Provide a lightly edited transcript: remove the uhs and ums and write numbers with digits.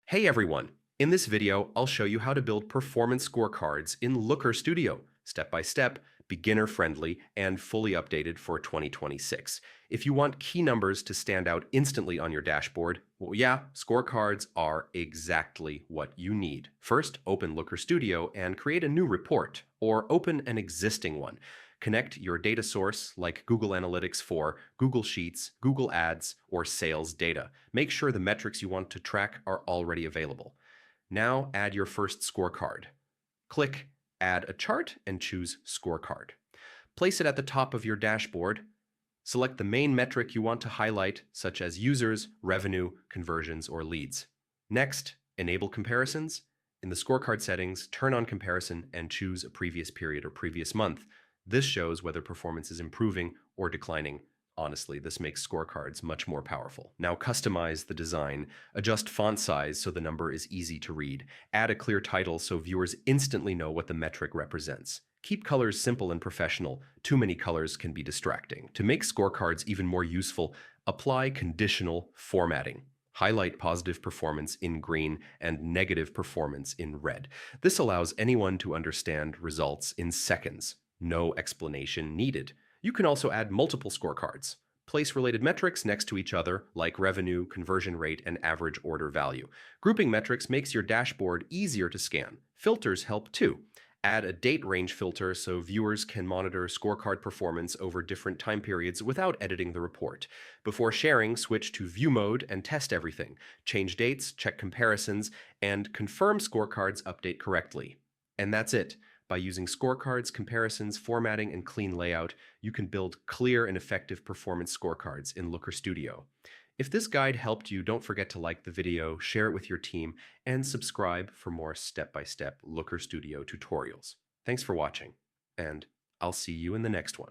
Hey everyone! In this video, I'll show you how to build performance scorecards in Looker Studio, step by step, beginner-friendly, and fully updated for 2026. If you want key numbers to stand out instantly on your dashboard, well yeah, scorecards are exactly what you need. First, open Looker Studio and create a new report, or open an existing one. Connect your data source like Google Analytics for Google Sheets, Google Ads, or sales data. Make sure the metrics you want to track are already available. Now add your first scorecard. Click Add a Chart and choose Scorecard. Place it at the top of your dashboard. Select the main metric you want to highlight, such as users, revenue, conversions, or leads. Next, enable comparisons. In the scorecard settings, turn on comparison and choose a previous period or previous month. This shows whether performance is improving or declining. Honestly, this makes scorecards much more powerful. Now customize the design. Adjust font size so the number is easy to read. Add a clear title so viewers instantly know what the metric represents. Keep colors simple and professional. Too many colors can be distracting. To make scorecards even more useful, apply conditional formatting. Highlight positive performance in green and negative performance in red. This allows anyone to understand results in seconds. No explanation needed. You can also add multiple scorecards. Place related metrics next to each other, like revenue, conversion rate, and average order value. Grouping metrics makes your dashboard easier to scan. Filters help too. Add a date range filter so viewers can monitor scorecard performance over different time periods without editing the report. Before sharing, switch to view mode and test everything. Change dates, check comparisons, and confirm scorecards update correctly. And that's it. By using scorecards, comparisons, formatting, and clean layout, you can build clear and effective performance scorecards in Looker Studio. If this guide helped you, don't forget to like the video, share it with your team, and subscribe for more step-by-step Looker Studio tutorials. Thanks for watching, and I'll see you in the next one.